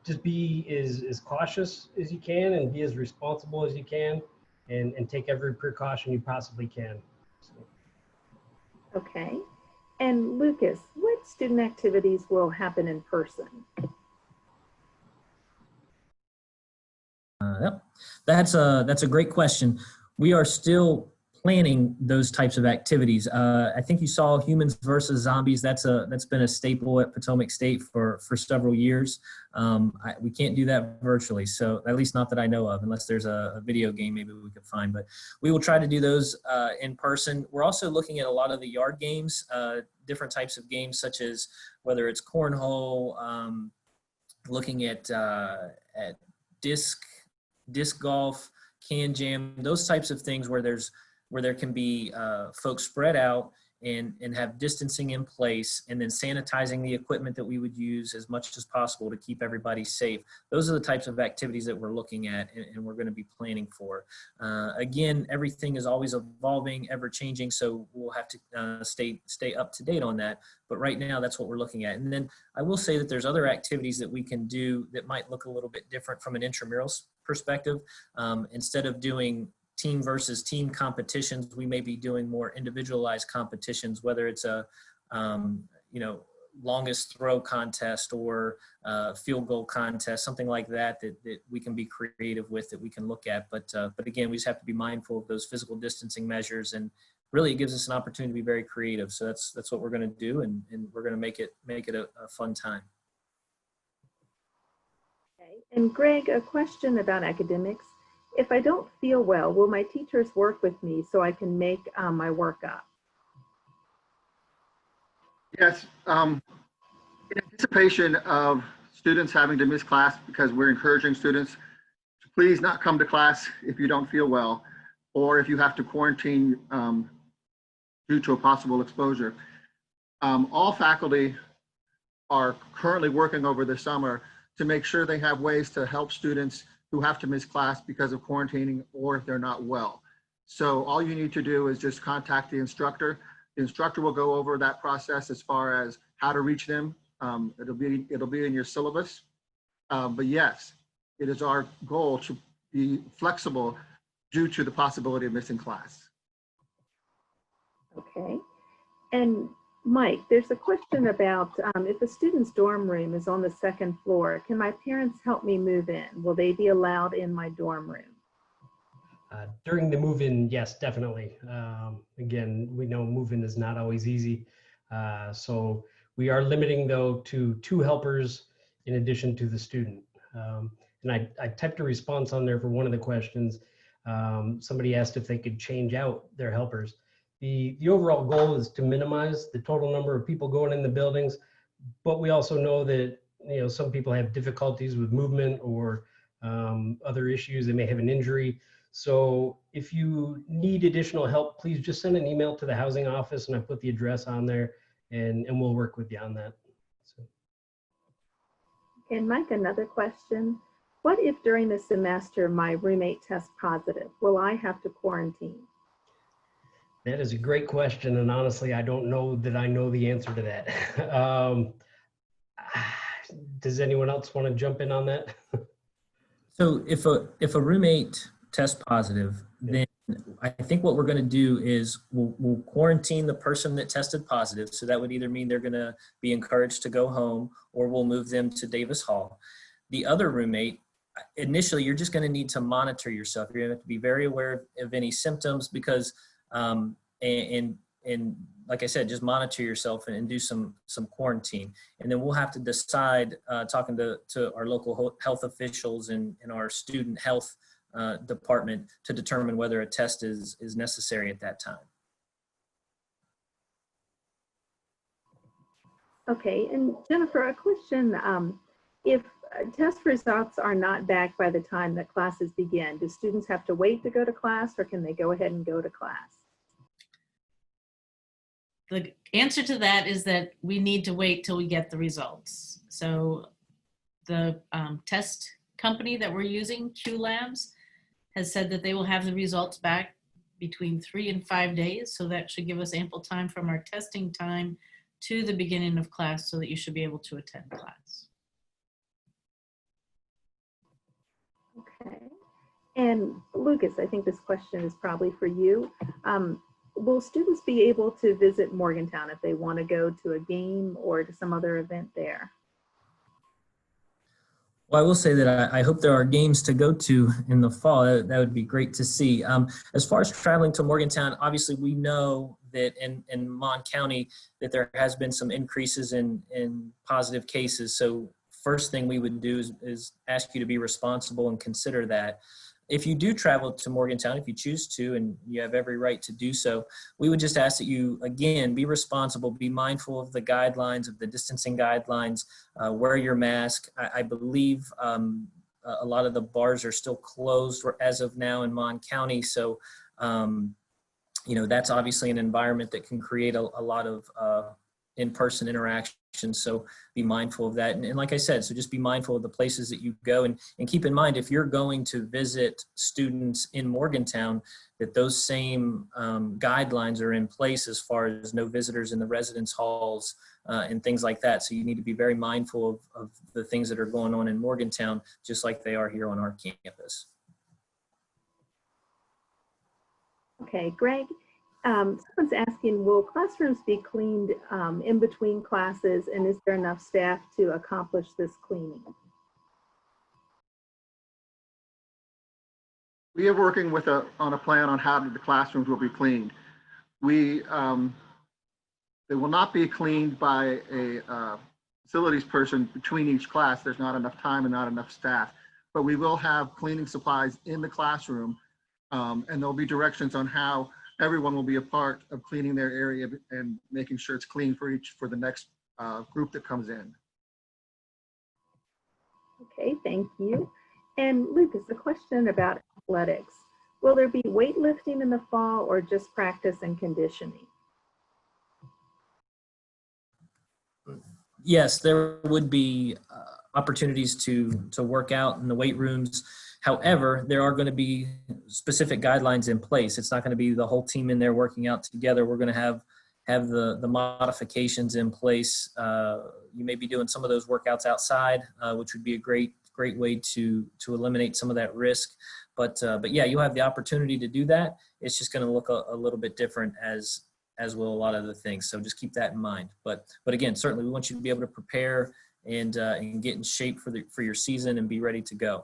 just be as cautious as you can and be as responsible as you can, and take every precaution you possibly can. So. Okay. And Lucas, what student activities will happen in person? Yep, that's a great question. We are still planning those types of activities. I think you saw Humans versus Zombies. That's been a staple at Potomac State for several years. We can't do that virtually, so at least not that I know of, unless there's a video game maybe we could find. But we will try to do those in person. We're also looking at a lot of the yard games, different types of games, such as whether it's cornhole, looking at disc golf, can jam, those types of things where there can be folks spread out and have distancing in place, and then sanitizing the equipment that we would use as much as possible to keep everybody safe. Those are the types of activities that we're looking at and we're going to be planning for. Again, everything is always evolving, ever changing, so we'll have to stay up to date on that. But right now, that's what we're looking at. And then I will say that there's other activities that we can do that might look a little bit different from an intramurals perspective. Instead of doing team versus team competitions, we may be doing more individualized competitions, whether it's a longest throw contest or field goal contest, something like that we can be creative with, that we can look at. But again, we just have to be mindful of those physical distancing measures, and really it gives us an opportunity to be very creative. So that's what we're going to do, and we're going to make it a fun time. Okay. And Greg, a question about academics. If I don't feel well, will my teachers work with me so I can make my work up? Yes, in anticipation of students having to miss class, because we're encouraging students to please not come to class if you don't feel well, or if you have to quarantine due to a possible exposure. All faculty are currently working over the summer to make sure they have ways to help students who have to miss class because of quarantining or if they're not well. So all you need to do is just contact the instructor. The instructor will go over that process as far as how to reach them. It'll be in your syllabus. But yes, it is our goal to be flexible due to the possibility of missing class. Okay. And Mike, there's a question about if a student's dorm room is on the second floor, can my parents help me move in? Will they be allowed in my dorm room? During the move-in, yes, definitely. Again, we know move-in is not always easy. So we are limiting, though, to 2 helpers in addition to the student. And I typed a response on there for one of the questions. Somebody asked if they could change out their helpers. The overall goal is to minimize the total number of people going in the buildings, but we also know that some people have difficulties with movement or other issues. They may have an injury. So if you need additional help, please just send an email to the housing office, and I put the address on there, and we'll work with you on that. So. And Mike, another question. What if during the semester my roommate tests positive? Will I have to quarantine? That is a great question, and honestly, I don't know that I know the answer to that. Does anyone else want to jump in on that? So if a roommate tests positive, then I think what we're going to do is we'll quarantine the person that tested positive. So that would either mean they're going to be encouraged to go home, or we'll move them to Davis Hall. The other roommate, initially, you're just going to need to monitor yourself. You're going to have to be very aware of any symptoms, because and like I said, just monitor yourself and do some quarantine. And then we'll have to decide, talking to our local health officials and our student health department, to determine whether a test is necessary at that time. Okay, and Jennifer, a question. If test results are not back by the time that classes begin, do students have to wait to go to class, or can they go ahead and go to class? the answer to that is that we need to wait till we get the results. So the test company that we're using, Q Labs, has said that they will have the results back between 3 and 5 days. So that should give us ample time from our testing time to the beginning of class so that you should be able to attend class. Okay. And Lucas, I think this question is probably for you. Will students be able to visit Morgantown if they want to go to a game or to some other event there? Well, I will say that I hope there are games to go to in the fall. That would be great to see. As far as traveling to Morgantown, obviously we know that in Mon County that there has been some increases in positive cases. So first thing we would do is ask you to be responsible and consider that. If you do travel to Morgantown, if you choose to, and you have every right to do so, we would just ask that you, again, be responsible, be mindful of the guidelines, of the distancing guidelines, wear your mask. I believe a lot of the bars are still closed as of now in Mon County. So, that's obviously an environment that can create a lot of in-person interaction. So be mindful of that. And like I said, so just be mindful of the places that you go and keep in mind, if you're going to visit students in Morgantown, that those same guidelines are in place as far as no visitors in the residence halls and things like that. So you need to be very mindful of the things that are going on in Morgantown, just like they are here on our campus. Okay, Greg. Someone's asking, will classrooms be cleaned in between classes, and is there enough staff to accomplish this cleaning? We are working on a plan on how the classrooms will be cleaned. They will not be cleaned by a facilities person between each class. There's not enough time and not enough staff, but we will have cleaning supplies in the classroom, and there'll be directions on how everyone will be a part of cleaning their area and making sure it's clean for the next group that comes in. Okay, thank you. And Lucas, a question about athletics. Will there be weightlifting in the fall or just practice and conditioning? Yes, there would be opportunities to work out in the weight rooms. However, there are going to be specific guidelines in place. It's not going to be the whole team in there working out together. We're going to have the modifications in place. You may be doing some of those workouts outside, which would be a great way to eliminate some of that risk. But yeah, you have the opportunity to do that. It's just going to look a little bit different as will a lot of the things. So just keep that in mind. But again, certainly we want you to be able to prepare and get in shape for your season and be ready to go.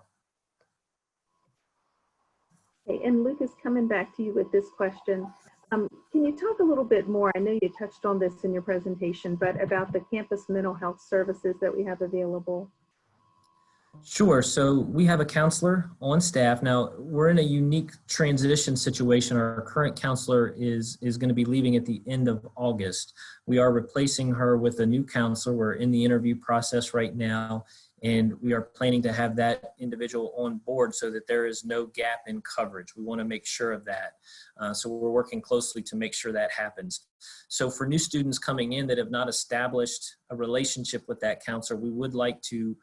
Okay, and Lucas, coming back to you with this question, can you talk a little bit more? I know you touched on this in your presentation, but about the campus mental health services that we have available. Sure. So we have a counselor on staff. Now, we're in a unique transition situation. Our current counselor is going to be leaving at the end of August. We are replacing her with a new counselor. We're in the interview process right now, and we are planning to have that individual on board so that there is no gap in coverage. We want to make sure of that. So we're working closely to make sure that happens. So for new students coming in that have not established a relationship with that counselor, we would like to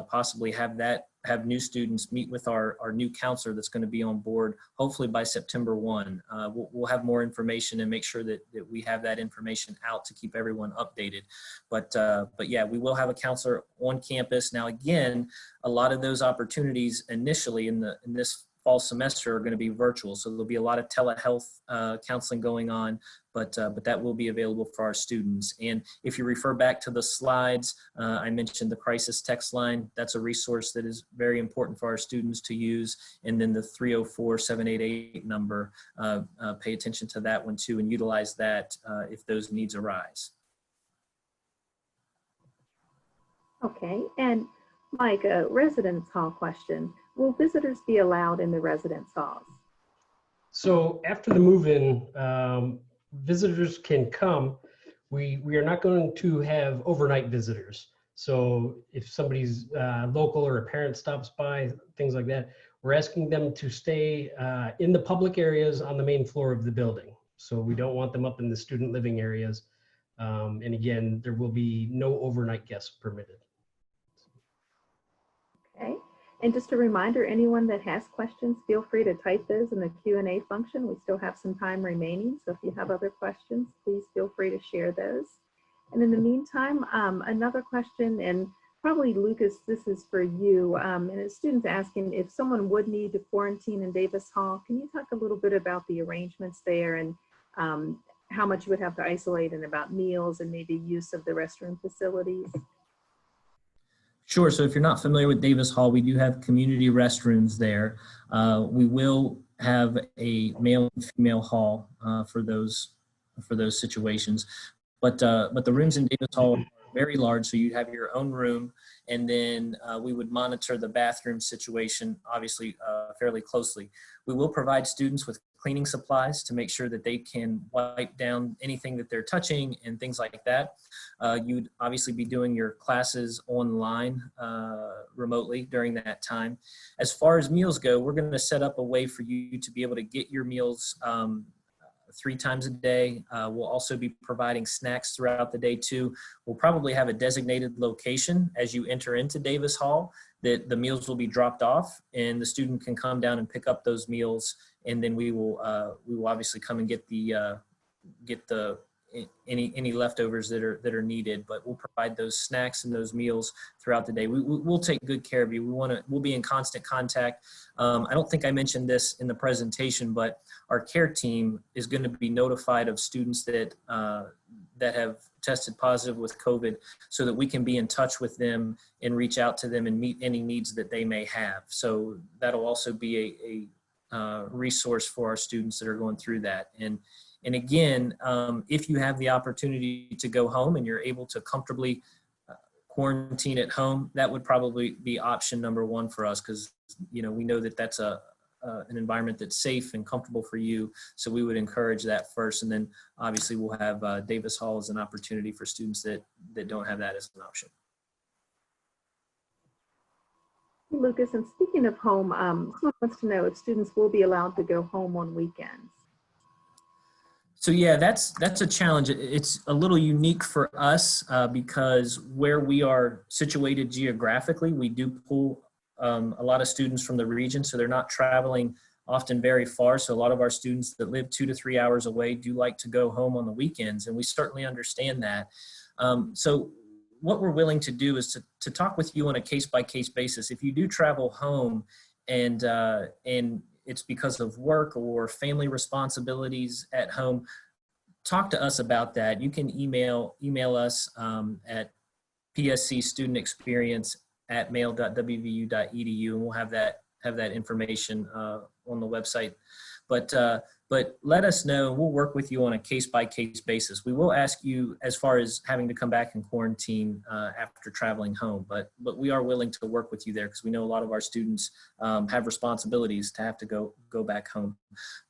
possibly have new students meet with our new counselor that's going to be on board, hopefully by September 1. We'll have more information and make sure that we have that information out to keep everyone updated. But yeah, we will have a counselor on campus. Now, again, a lot of those opportunities initially in this fall semester are going to be virtual. So there'll be a lot of telehealth counseling going on, but that will be available for our students. And if you refer back to the slides, I mentioned the crisis text line. That's a resource that is very important for our students to use. And then the 304-788 number, pay attention to that one too and utilize that if those needs arise. Okay, and Mike, a residence hall question. Will visitors be allowed in the residence halls? So after the move-in, visitors can come. We are not going to have overnight visitors. So if somebody's local or a parent stops by, things like that, we're asking them to stay in the public areas on the main floor of the building. So we don't want them up in the student living areas. And again, there will be no overnight guests permitted. Okay. And just a reminder, anyone that has questions, feel free to type those in the Q&A function. We still have some time remaining, so if you have other questions, please feel free to share those. And in the meantime, another question, and probably Lucas, this is for you. And a student's asking if someone would need to quarantine in Davis Hall. Can you talk a little bit about the arrangements there and how much you would have to isolate and about meals and maybe use of the restroom facilities? Sure. So if you're not familiar with Davis Hall, we do have community restrooms there. We will have a male and female hall for those situations. But the rooms in Davis Hall are very large, so you have your own room, and then we would monitor the bathroom situation, obviously, fairly closely. We will provide students with cleaning supplies to make sure that they can wipe down anything that they're touching and things like that. You'd obviously be doing your classes online remotely during that time. As far as meals go, we're going to set up a way for you to be able to get your meals 3 times a day. We'll also be providing snacks throughout the day too. We'll probably have a designated location as you enter into Davis Hall that the meals will be dropped off, and the student can come down and pick up those meals, and then we will obviously come and get any leftovers that are needed. But we'll provide those snacks and those meals throughout the day. We'll take good care of you. We'll be in constant contact. I don't think I mentioned this in the presentation, but our care team is going to be notified of students that have tested positive with COVID, so that we can be in touch with them and reach out to them and meet any needs that they may have. So that'll also be a resource for our students that are going through that. And again, if you have the opportunity to go home and you're able to comfortably quarantine at home, that would probably be option number 1 for us, because we know that that's an environment that's safe and comfortable for you. So we would encourage that first, and then obviously we'll have Davis Hall as an opportunity for students that don't have that as an option. Lucas, and speaking of home, someone wants to know if students will be allowed to go home on weekends. So yeah, that's a challenge. It's a little unique for us because where we are situated geographically, we do pull a lot of students from the region, so they're not traveling often very far. So a lot of our students that live 2 to 3 hours away do like to go home on the weekends, and we certainly understand that. So what we're willing to do is to talk with you on a case-by-case basis. If you do travel home and it's because of work or family responsibilities at home, talk to us about that. You can email us at pscstudentexperience@mail.wvu.edu, and we'll have that information on the website. But let us know, and we'll work with you on a case-by-case basis. We will ask you as far as having to come back and quarantine after traveling home, but we are willing to work with you there, because we know a lot of our students have responsibilities to have to go back home.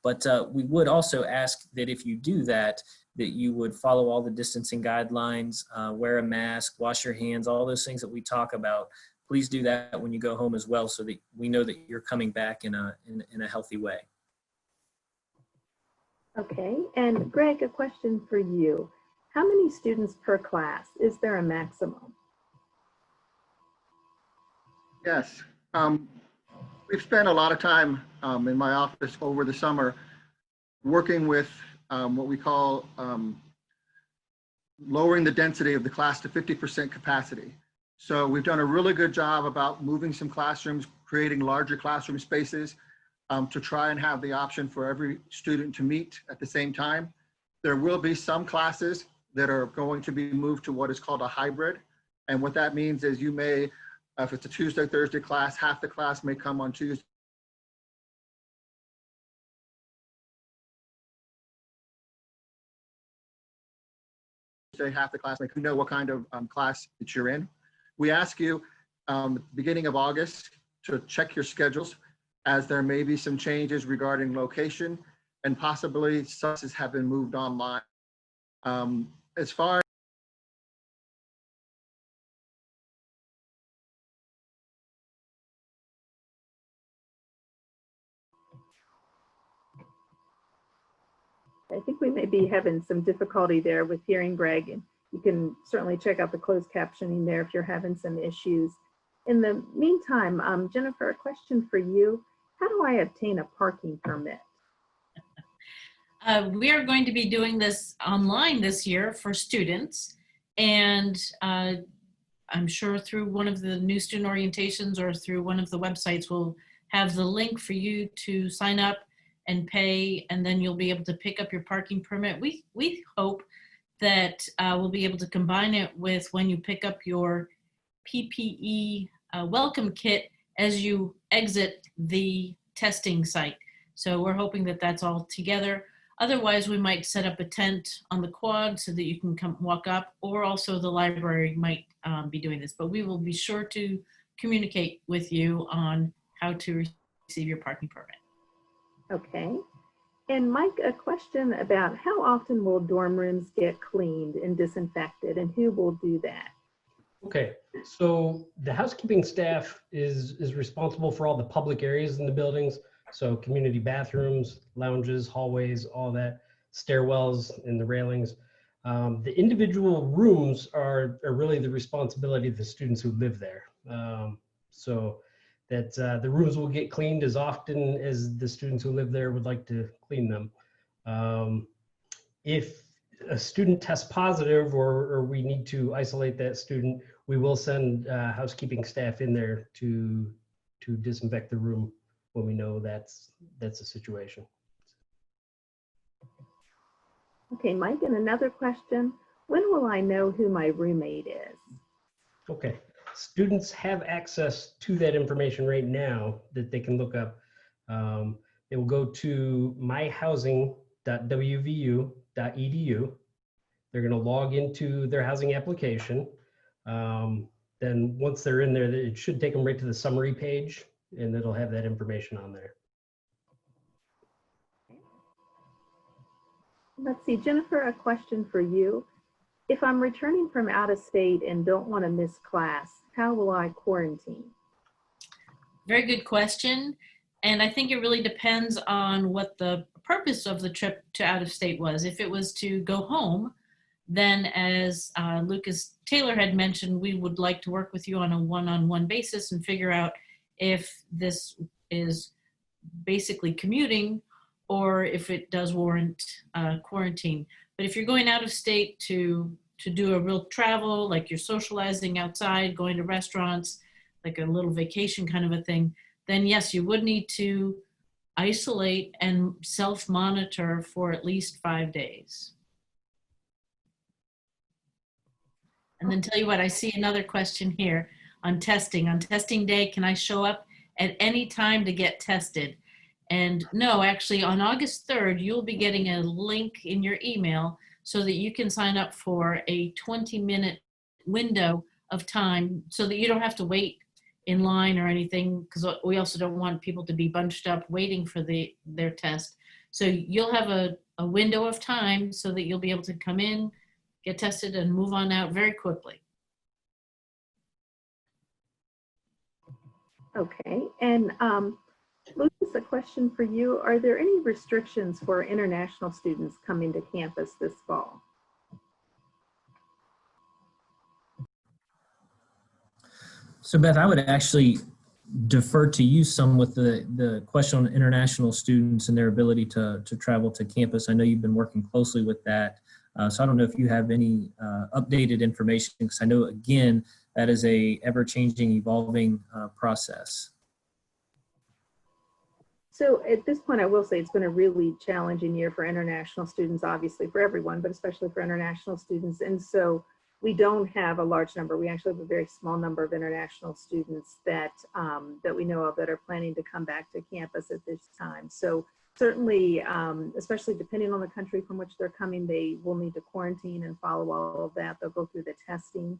But we would also ask that if you do that you would follow all the distancing guidelines, wear a mask, wash your hands, all those things that we talk about. Please do that when you go home as well, so that we know that you're coming back in a healthy way. Okay, and Greg, a question for you. How many students per class? Is there a maximum? Yes. We've spent a lot of time in my office over the summer working with what we call lowering the density of the class to 50% capacity. So we've done a really good job about moving some classrooms, creating larger classroom spaces to try and have the option for every student to meet at the same time. There will be some classes that are going to be moved to what is called a hybrid. And what that means is you may, if it's a Tuesday, Thursday class, half the class may come on Tuesday, half the class may know what kind of class that you're in. We ask you at the beginning of August to check your schedules, as there may be some changes regarding location, and possibly classes have been moved online. As far I think we may be having some difficulty there with hearing Greg, and you can certainly check out the closed captioning there if you're having some issues. In the meantime, Jennifer, a question for you. How do I obtain a parking permit? We are going to be doing this online this year for students, and I'm sure through one of the new student orientations or through one of the websites, we'll have the link for you to sign up and pay, and then you'll be able to pick up your parking permit. We hope that we'll be able to combine it with when you pick up your PPE welcome kit as you exit the testing site. So we're hoping that that's all together. Otherwise, we might set up a tent on the quad so that you can come walk up, or also the library might be doing this, but we will be sure to communicate with you on how to receive your parking permit. Okay. And Mike, a question about how often will dorm rooms get cleaned and disinfected, and who will do that? Okay, so the housekeeping staff is responsible for all the public areas in the buildings. So community bathrooms, lounges, hallways, all that, stairwells and the railings. The individual rooms are really the responsibility of the students who live there. So that the rooms will get cleaned as often as the students who live there would like to clean them. If a student tests positive or we need to isolate that student, we will send housekeeping staff in there to disinfect the room when we know that's a situation. Okay, Mike, and another question. When will I know who my roommate is? Okay, students have access to that information right now that they can look up. They will go to myhousing.wvu.edu. They're going to log into their housing application. Then once they're in there, it should take them right to the summary page, and it'll have that information on there. Let's see, Jennifer, a question for you. If I'm returning from out of state and don't want to miss class, how will I quarantine? Very good question. And I think it really depends on what the purpose of the trip to out of state was. If it was to go home, then as Lucas Taylor had mentioned, we would like to work with you on a one-on-one basis and figure out if this is basically commuting or if it does warrant quarantine. But if you're going out of state to do a real travel, like you're socializing outside, going to restaurants, like a little vacation kind of a thing, then yes, you would need to isolate and self-monitor for at least 5 days. And then tell you what, I see another question here on testing. On testing day, can I show up at any time to get tested? And no, actually on August 3rd, you'll be getting a link in your email so that you can sign up for a 20-minute window of time so that you don't have to wait in line or anything, because we also don't want people to be bunched up waiting for their test. So you'll have a window of time so that you'll be able to come in, get tested, and move on out very quickly. Okay, and Lucas, a question for you. Are there any restrictions for international students coming to campus this fall? So Beth, I would actually defer to you some with the question on international students and their ability to travel to campus. I know you've been working closely with that. So I don't know if you have any updated information, because I know, again, that is a ever-changing, evolving process. So at this point, I will say it's been a really challenging year for international students, obviously for everyone, but especially for international students. And so we don't have a large number. We actually have a very small number of international students that that we know of that are planning to come back to campus at this time. So certainly, especially depending on the country from which they're coming, they will need to quarantine and follow all of that. They'll go through the testing.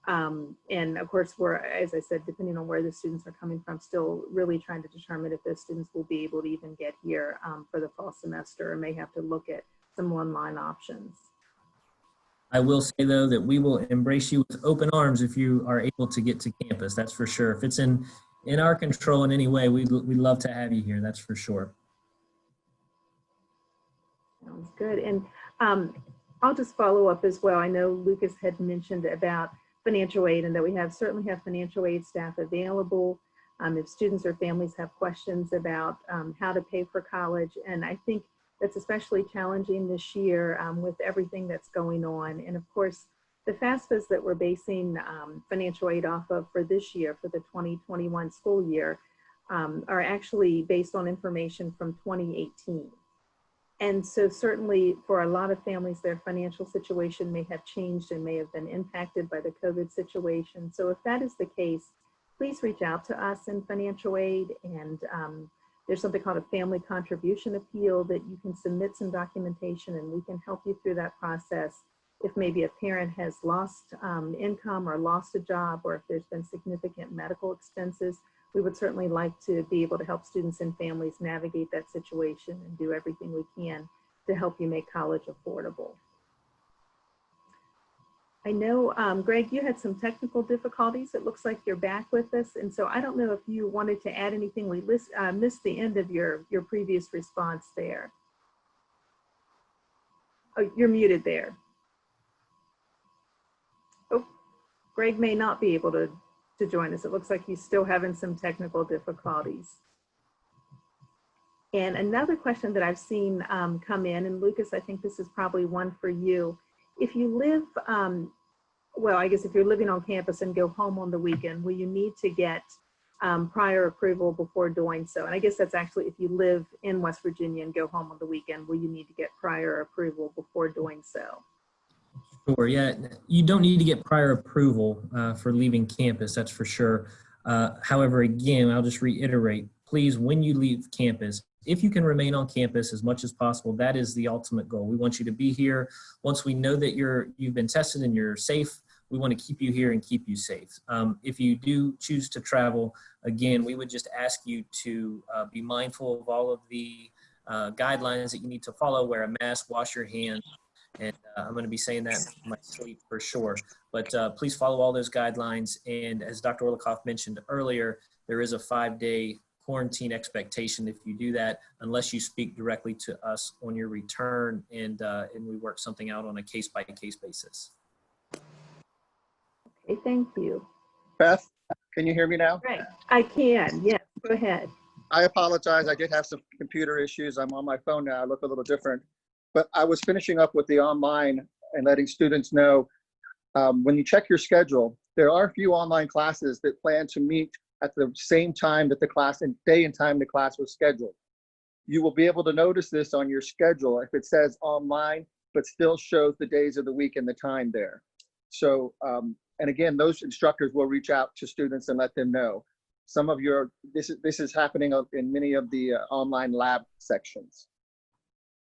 And of course, we're, as I said, depending on where the students are coming from, still really trying to determine if those students will be able to even get here for the fall semester, and may have to look at some online options. I will say, though, that we will embrace you with open arms if you are able to get to campus. That's for sure. If it's in our control in any way, we'd love to have you here. That's for sure. Sounds Sounds good. And I'll just follow up as well. I know Lucas had mentioned about financial aid and that we certainly have financial aid staff available if students or families have questions about how to pay for college. And I think that's especially challenging this year with everything that's going on. And of course, the FAFSAs that we're basing financial aid off of for this year, for the 2021 school year, are actually based on information from 2018. And so certainly for a lot of families, their financial situation may have changed and may have been impacted by the COVID situation. So if that is the case, please reach out to us in financial aid. And there's something called a family contribution appeal that you can submit some documentation and we can help you through that process. If maybe a parent has lost income or lost a job, or if there's been significant medical expenses, we would certainly like to be able to help students and families navigate that situation and do everything we can to help you make college affordable. I know, Greg, you had some technical difficulties. It looks like you're back with us. And so I don't know if you wanted to add anything. We missed the end of your previous response there. Oh, you're muted there. Oh, Greg may not be able to join us. It looks like he's still having some technical difficulties. And another question that I've seen come in, and Lucas, I think this is probably one for you. If you live, well, I guess if you're living on campus and go home on the weekend, will you need to get prior approval before doing so? And I guess that's actually if you live in West Virginia and go home on the weekend, will you need to get prior approval before doing so? Sure, yeah, you don't need to get prior approval for leaving campus, that's for sure. However, again, I'll just reiterate, please, when you leave campus, if you can remain on campus as much as possible, that is the ultimate goal. We want you to be here. Once we know that you've been tested and you're safe, we want to keep you here and keep you safe. If you do choose to travel, again, we would just ask you to be mindful of all of the guidelines that you need to follow, wear a mask, wash your hands, and I'm going to be saying that in my sleep for sure. But please follow all those guidelines. And as Dr. Orlikoff mentioned earlier, there is a 5-day quarantine expectation if you do that, unless you speak directly to us on your return and we work something out on a case-by-case basis. Okay, thank you. Beth, can you hear me now? Right, I can, yes, go ahead. I apologize. I did have some computer issues. I'm on my phone now. I look a little different. But I was finishing up with the online and letting students know when you check your schedule, there are a few online classes that plan to meet at the same time that the class and day and time the class was scheduled. You will be able to notice this on your schedule if it says online, but still shows the days of the week and the time there. So, and again, those instructors will reach out to students and let them know. Some of this is happening in many of the online lab sections.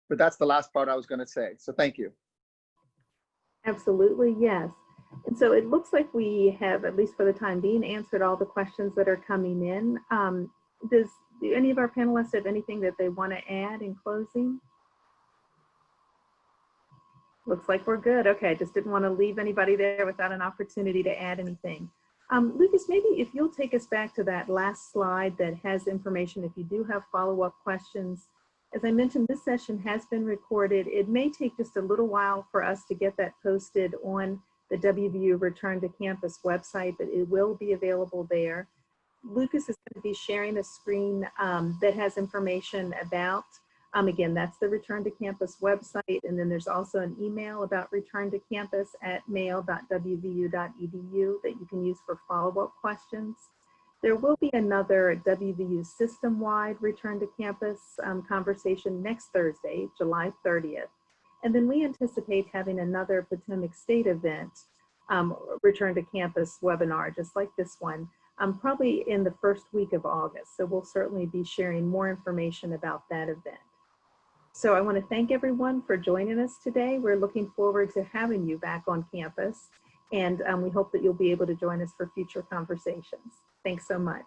But that's the last part I was going to say. So thank you. Absolutely, yes. And so it looks like we have, at least for the time being, answered all the questions that are coming in. Do any of our panelists have anything that they want to add in closing? Looks like we're good. Okay, just didn't want to leave anybody there without an opportunity to add anything. Lucas, maybe if you'll take us back to that last slide that has information if you do have follow-up questions. As I mentioned, this session has been recorded. It may take just a little while for us to get that posted on the WVU Return to Campus website, but it will be available there. Lucas is going to be sharing a screen that has information about, again, that's the Return to Campus website. And then there's also an email about Return to Campus at mail.wvu.edu that you can use for follow-up questions. There will be another WVU system-wide Return to Campus conversation next Thursday, July 30th. And then we anticipate having another Potomac State event, Return to Campus webinar, just like this one, probably in the first week of August. So we'll certainly be sharing more information about that event. So I want to thank everyone for joining us today. We're looking forward to having you back on campus. And we hope that you'll be able to join us for future conversations. Thanks so much.